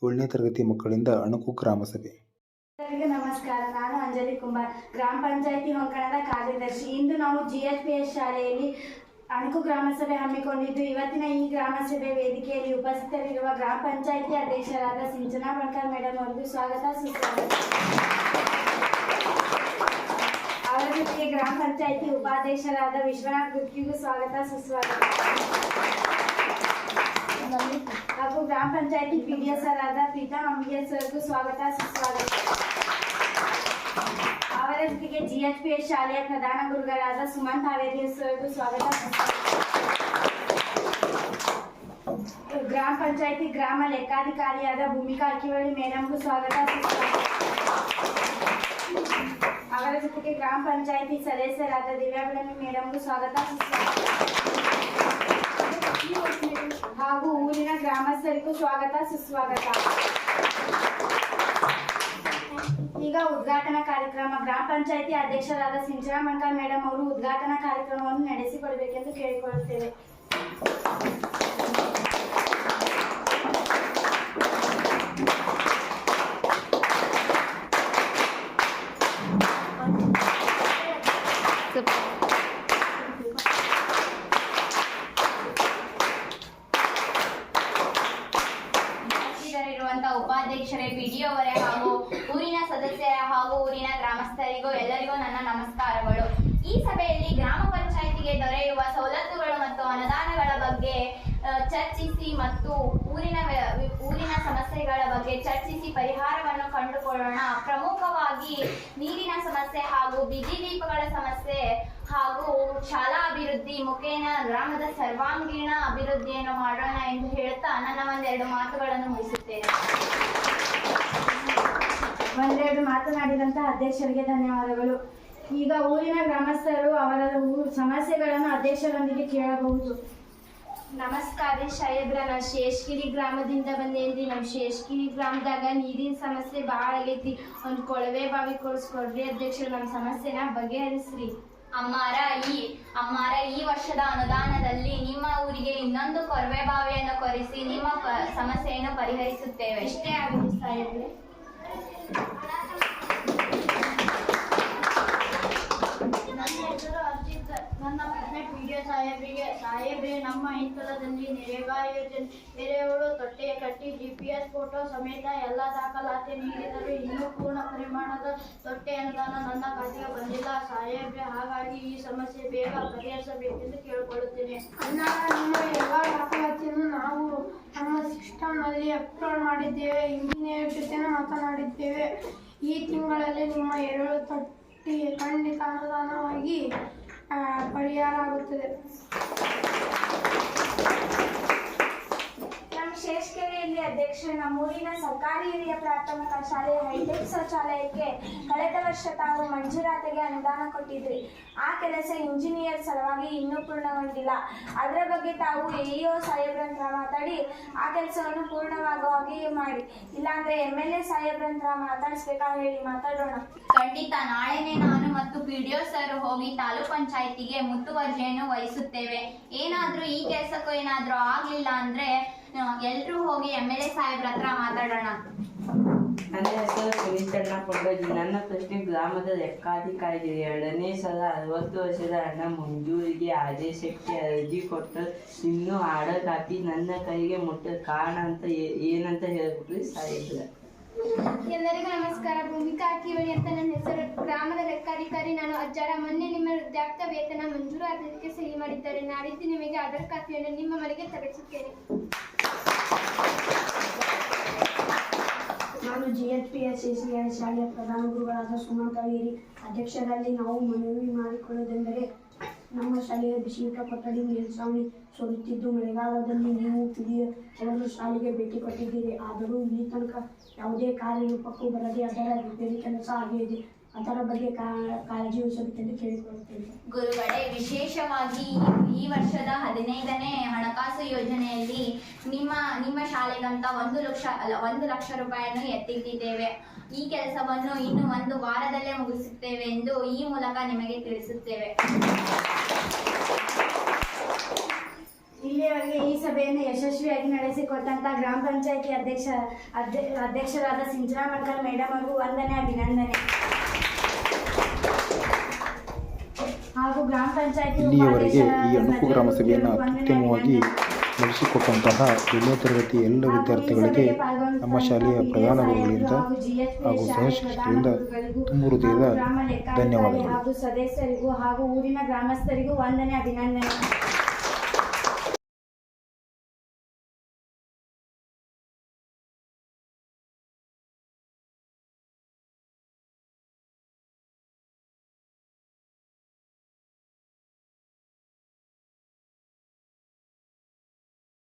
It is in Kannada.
7ನೇ ತರಗತಿ ಮಕ್ಕಳಿಂದ ಅಣಕು ಗ್ರಾಮ ಸಭೆ. ಎಲ್ಲರಿಗೂ ನಮಸ್ಕಾರ. ನಾನು ಅಂಜಲಿ ಕುಮಾರ್, ಗ್ರಾಮ ಪಂಚಾಯಿತಿ ಹೊಂಕಣದ ಕಾರ್ಯದರ್ಶಿ. ಇಂದು ನಾವು GHPS ಶಾಲೆಯಲ್ಲಿ ಅಣಕು ಗ್ರಾಮ ಸಭೆ ಹಮ್ಮಿಕೊಂಡಿದ್ದು, ಇವತ್ತಿನ ಈ ಗ್ರಾಮ ಸಭೆ ವೇದಿಕೆಯಲ್ಲಿ ಉಪಸ್ಥಿತರಿರುವ ಗ್ರಾಮ ಪಂಚಾಯಿತಿ ಅಧ್ಯಕ್ಷರಾದ ಸಿಂಚನಾ ಬಣಕಾರ್ ಮೇಡಮ್ ಅವರಿಗೂ ಸ್ವಾಗತ ಸುಸ್ವಾಗತ. ಅವರ ಜೊತೆಗೆ ಗ್ರಾಮ ಪಂಚಾಯಿತಿ ಉಪಾಧ್ಯಕ್ಷರಾದ ವಿಶ್ವನಾಥ್ ಗುತ್ತಿಗೂ ಸ್ವಾಗತ ಸುಸ್ವಾಗತ. ಹಾಗೂ ಗ್ರಾಮ ಪಂಚಾಯಿತಿ PDS ಆದ ಪ್ರೀತಮ್ ಅಂಬಿಯರ್ ಸರ್ಗೂ ಸ್ವಾಗತ ಸುಸ್ವಾಗತ. ಅವರ ಜೊತೆಗೆ GHPS ಶಾಲೆಯ ಪ್ರಧಾನ ಗುರುಗಳಾದ ಸುಮಂತ್ ಹಾವೇರಿ ಸರ್ಗೂ ಸ್ವಾಗತ ಸುಸ್ವಾಗತ. ಗ್ರಾಮ ಪಂಚಾಯಿತಿ ಗ್ರಾಮ ಲೆಕ್ಕಾಧಿಕಾರಿಯಾದ ಭೂಮಿಕಾ ಅಕ್ಕಿವಳ್ಳಿ ಮೇಡಮ್ಗೂ ಸ್ವಾಗತ ಸುಸ್ವಾಗತ. ಅವರ ಜೊತೆಗೆ ಗ್ರಾಮ ಪಂಚಾಯಿತಿ ಸದಸ್ಯರಾದ ದಿವ್ಯಾಬಳನಿ ಮೇಡಮ್ಗೂ ಸ್ವಾಗತ ಸುಸ್ವಾಗತ. ಹಾಗೂ ಊರಿನ ಗ್ರಾಮಸ್ಥರಿಗೂ ಸ್ವಾಗತ ಸುಸ್ವಾಗತ. ಈಗ ಉದ್ಘಾಟನಾ ಕಾರ್ಯಕ್ರಮ. ಗ್ರಾಮ ಪಂಚಾಯಿತಿ ಅಧ್ಯಕ್ಷರಾದ ಸಿಂಚನಾ ಬಣಕಾರ್ ಮೇಡಮ್ ಅವರು ಉದ್ಘಾಟನಾ ಕಾರ್ಯಕ್ರಮವನ್ನು ನಡೆಸಿಕೊಡಬೇಕೆಂದು ಕೇಳಿಕೊಳ್ಳುತ್ತೇವೆ. ಉಪಾಧ್ಯಕ್ಷರೇ, PDO ಅವರೇ ಹಾಗೂ ಊರಿನ ಸದಸ್ಯರ ಹಾಗೂ ಊರಿನ ಗ್ರಾಮಸ್ಥರಿಗೂ ಎಲ್ಲರಿಗೂ ನನ್ನ ನಮಸ್ಕಾರಗಳು. ಈ ಸಭೆಯಲ್ಲಿ ಗ್ರಾಮ ಪಂಚಾಯಿತಿಗೆ ದೊರೆಯುವ ಸವಲತ್ತುಗಳು ಮತ್ತು ಅನುದಾನಗಳ ಬಗ್ಗೆ ಚರ್ಚಿಸಿ ಮತ್ತು ಊರಿನ ಸಮಸ್ಯೆಗಳ ಬಗ್ಗೆ ಚರ್ಚಿಸಿ ಪರಿಹಾರವನ್ನು ಕಂಡುಕೊಳ್ಳೋಣ. ಪ್ರಮುಖವಾಗಿ ನೀರಿನ ಸಮಸ್ಯೆ ಹಾಗೂ ಬೀದಿ ದೀಪಗಳ ಸಮಸ್ಯೆ ಹಾಗೂ ಶಾಲಾ ಅಭಿವೃದ್ಧಿ ಮುಖೇನ ಗ್ರಾಮದ ಸರ್ವಾಂಗೀಣ ಅಭಿವೃದ್ಧಿಯನ್ನು ಮಾಡೋಣ ಎಂದು ಹೇಳುತ್ತಾ ನನ್ನ ಒಂದೆರಡು ಮಾತುಗಳನ್ನು ಮುಗಿಸುತ್ತೇನೆ. ಒಂದೆರಡು ಮಾತನಾಡಿದಂತಹ ಅಧ್ಯಕ್ಷರಿಗೆ ಧನ್ಯವಾದಗಳು. ಈಗ ಊರಿನ ಗ್ರಾಮಸ್ಥರು ಅವರ ಸಮಸ್ಯೆಗಳನ್ನು ಅಧ್ಯಕ್ಷರೊಂದಿಗೆ ಕೇಳಬಹುದು. ನಮಸ್ಕಾರ ಸಾಹೇಬ್ರ, ನಾನು ಶೇಷಗಿರಿ ಗ್ರಾಮದಿಂದ ಬಂದೇನ್ರಿ. ನಮ್ಮ ಶೇಷಗಿರಿ ಗ್ರಾಮದಾಗ ನೀರಿನ ಸಮಸ್ಯೆ ಭಾಳ ಆಗೈತಿ. ಒಂದು ಕೊಳವೆ ಬಾವಿ ಕೊಡಿಸ್ಕೊಡ್ರಿ ಅಧ್ಯಕ್ಷರು, ನಮ್ಮ ಸಮಸ್ಯೆನ ಬಗೆಹರಿಸ್ರಿ. ಅಮ್ಮಾರ ಈ ವರ್ಷದ ಅನುದಾನದಲ್ಲಿ ನಿಮ್ಮ ಊರಿಗೆ ಇನ್ನೊಂದು ಕೊಳವೆ ಬಾವಿಯನ್ನು ಕೊರೆಸಿ ನಿಮ್ಮ ಸಮಸ್ಯೆಯನ್ನು ಪರಿಹರಿಸುತ್ತೇವೆ. ಇಷ್ಟೇ ಆಗಿದೆ ಸಾಹೇಬ್ರೆ. ನನ್ನ ಪ್ರಶ್ನೆ PDO ಸಾಹೇಬ್ರೆ, ನಮ್ಮ ಇಂತಲದಲ್ಲಿ ನರೇಗಾ ಯೋಜನೆ ಎರೆಹುಳು ತೊಟ್ಟೆ ಕಟ್ಟಿ GPS ಫೋಟೋ ಸಮೇತ ಎಲ್ಲ ದಾಖಲಾತಿ ನೀಡಿದರೂ ಇನ್ನೂ ಪೂರ್ಣ ಪರಿಮಾಣದ ತೊಟ್ಟೆ ಅನುದಾನ ನನ್ನ ಖಾತೆಗೆ ಬಂದಿಲ್ಲ ಸಾಹೇಬ್ರೆ. ಹಾಗಾಗಿ ಈ ಸಮಸ್ಯೆ ಬೇಗ ಪರಿಹರಿಸಬೇಕೆಂದು ಕೇಳಿಕೊಳ್ಳುತ್ತೇನೆ. ನಿಮ್ಮ ಎಲ್ಲ ದಾಖಲಾತಿಯನ್ನು ನಾವು ನಮ್ಮ ಸಿಸ್ಟಮ್ನಲ್ಲಿ ಅಪ್ಲೋಡ್ ಮಾಡಿದ್ದೇವೆ. ಇಂಜಿನಿಯರ್ ಜೊತೆ ಮಾತನಾಡಿದ್ದೇವೆ. ಈ ತಿಂಗಳಲ್ಲಿ ನಿಮ್ಮ ಎರೆಹುಳು ತೊಟ್ಟಿಗೆ ಖಂಡಿತ ಅನುದಾನವಾಗಿ ಪರಿಹಾರ ಆಗುತ್ತದೆ. ನಮ್ಮ ಶೇಷಕೆರೆಯಲ್ಲಿ ಅಧ್ಯಕ್ಷರು ನಮ್ಮೂರಿನ ಸರ್ಕಾರಿ ಹಿರಿಯ ಪ್ರಾಥಮಿಕ ಶಾಲೆಯ ಹೈಟೆಕ್ ಶೌಚಾಲಯಕ್ಕೆ ಕಳೆದ ವರ್ಷ ತಾವು ಮಂಜೂರಾತಿಗೆ ಅನುದಾನ ಕೊಟ್ಟಿದ್ರಿ. ಆ ಕೆಲಸ ಇಂಜಿನಿಯರ್ ಸಲುವಾಗಿ ಇನ್ನೂ ಪೂರ್ಣಗೊಂಡಿಲ್ಲ. ಅದರ ಬಗ್ಗೆ ತಾವು AEO ಸಾಹೇಬ್ರಂತ್ರ ಮಾತಾಡಿ ಆ ಕೆಲಸವನ್ನು ಪೂರ್ಣವಾಗುವ ಹಾಗೆ ಮಾಡಿ, ಇಲ್ಲಾಂದ್ರೆ MLA ಸಾಹೇಬ್ರಂತ್ರ ಮಾತಾಡಿಸ್ಬೇಕಾ ಹೇಳಿ ಮಾತಾಡೋಣ. ಖಂಡಿತ ನಾಳೆನೆ ನಾನು ಮತ್ತು PDO ಸರ್ ಹೋಗಿ ತಾಲೂಕ್ ಪಂಚಾಯಿತಿಗೆ ಮುತುವರ್ಜಿಯನ್ನು ವಹಿಸುತ್ತೇವೆ. ಏನಾದ್ರೂ ಈ ಕೆಲಸಕ್ಕೂ ಏನಾದ್ರೂ ಆಗ್ಲಿಲ್ಲ ಅಂದ್ರೆ ಎಲ್ರೂ ಹೋಗಿ MLA ಸಾಹೇಬ್ರ ಹತ್ರ ಮಾತಾಡೋಣ. ನನ್ನ ಹೆಸರು ಸುನೀತಣ್ಣ ಕೊಂಡೋಜಿ. ನನ್ನ ಪ್ರಶ್ನೆ, ಗ್ರಾಮದ ಲೆಕ್ಕಾಧಿಕಾರಿ 2ನೇ ಸಲ 60 ವರ್ಷದ ಹಣ ಮಂಜೂರಿಗೆ ಆದೇಶಕ್ಕೆ ಅರ್ಜಿ ಕೊಟ್ಟರು. ಇನ್ನೂ ಆಡಕಾತಿ ನನ್ನ ಕೈಗೆ ಮುಟ್ಟ ಕಾರಣ ಅಂತ ಏನಂತ ಹೇಳ್ಬಿಟ್ರಿ ಸಾಹೇಬ್ರ? ಎಲ್ಲರಿಗೂ ನಮಸ್ಕಾರ. ಭೂಮಿಕಾ ಅಕ್ಕಿವಳ್ಳಿ ಅಂತ ನನ್ನ ಹೆಸರು. ಗ್ರಾಮದ ಲೆಕ್ಕಾಧಿಕಾರಿ ನಾನು ಅಜ್ಜಾರ. ಮೊನ್ನೆ ನಿಮ್ಮ ವೃದ್ಧಾಪ್ಯ ವೇತನ ಮಂಜೂರಾತಿಗೆ ಸಹಿ ಮಾಡಿದ್ದಾರೆ. ನಾಡಿದ್ದು ನಿಮಗೆ ಆಧಾರ್ ಕಾಪಿಯನ್ನು ನಿಮ್ಮ ಮನೆಗೆ ತರಿಸುತ್ತೇನೆ. ನಾನು GHPS ಶಾಲೆಯ ಪ್ರಧಾನ ಗುರುಗಳಾದ ಸುಮಂತ್ ಹಾವೇರಿ. ಅಧ್ಯಕ್ಷರಲ್ಲಿ ನಾವು ಮನವಿ ಮಾಡಿಕೊಳ್ಳುವುದೆಂದರೆ, ನಮ್ಮ ಶಾಲೆಯ ಬಿಸಿಯೂಟ ಕೊಠಡಿ ಮೇಲ್ಛಾವಣಿ ಸೋರುತ್ತಿದ್ದು, ಮಳೆಗಾಲದಲ್ಲಿ ನೀವು PDO ಅವರು ಶಾಲೆಗೆ ಭೇಟಿ ಕೊಟ್ಟಿದ್ದೀರಿ. ಆದರೂ ಇಲ್ಲಿ ತನಕ ಯಾವುದೇ ಕಾರ್ಯರೂಪಕ್ಕೂ ಬರದೆ ಅದರ ರಿಪೇರಿ ಕೆಲಸ ಆಗಿದೆ. ಅದರ ಬಗ್ಗೆ ಕಾಳಜಿ ವಹಿಸಬೇಕೆಂದು ಕೇಳಿಕೊಳ್ಳುತ್ತೇವೆ. ಗುರುಗಳೇ, ವಿಶೇಷವಾಗಿ ಈ ವರ್ಷದ 15ನೇ ಹಣಕಾಸು ಯೋಜನೆಯಲ್ಲಿ ನಿಮ್ಮ ಶಾಲೆಗಂತ 1 ಲಕ್ಷ ರೂಪಾಯಿಯನ್ನು ಎತ್ತಿಟ್ಟಿದ್ದೇವೆ. ಈ ಕೆಲಸವನ್ನು ಇನ್ನು 1 ವಾರದಲ್ಲೇ ಮುಗಿಸುತ್ತೇವೆ ಎಂದು ಈ ಮೂಲಕ ನಿಮಗೆ ತಿಳಿಸುತ್ತೇವೆ. ಇಲ್ಲಿಯವರೆಗೆ ಈ ಸಭೆಯನ್ನು ಯಶಸ್ವಿಯಾಗಿ ನಡೆಸಿಕೊಟ್ಟಂತ ಗ್ರಾಮ ಪಂಚಾಯತಿ ಅಧ್ಯಕ್ಷರಾದ ಸಿಂಚನಾ ಮಡ್ಕಲ್ ಮೇಡಮ್ ಅವರಿಗೂ ವಂದನೆ, ಅಭಿನಂದನೆ. ಹಾಗೂ ಗ್ರಾಮ ಪಂಚಾಯತಿ ಇಲ್ಲಿಯವರೆಗೆ ಈ ಅಣುಕು ಗ್ರಾಮ ಸಭೆಯನ್ನು ಅತ್ಯುತ್ತಮವಾಗಿ ನಡೆಸಿಕೊಟ್ಟಂತಹ 7ನೇ ತರಗತಿ ಎಲ್ಲ ವಿದ್ಯಾರ್ಥಿಗಳಿಗೆ ನಮ್ಮ ಶಾಲೆಯ ಪ್ರಧಾನ ಗುರುಗಳಿಂದ ಹಾಗೂ ಸಹಶಿಕ್ಷಕರಿಂದ ತುಂಬ ಹೃದಯದ ಧನ್ಯವಾದಗಳು. ಹಾಗೂ ಸದಸ್ಯರಿಗೂ ಹಾಗೂ ಊರಿನ ಗ್ರಾಮಸ್ಥರಿಗೂ ವಂದನೆ, ಅಭಿನಂದನೆ.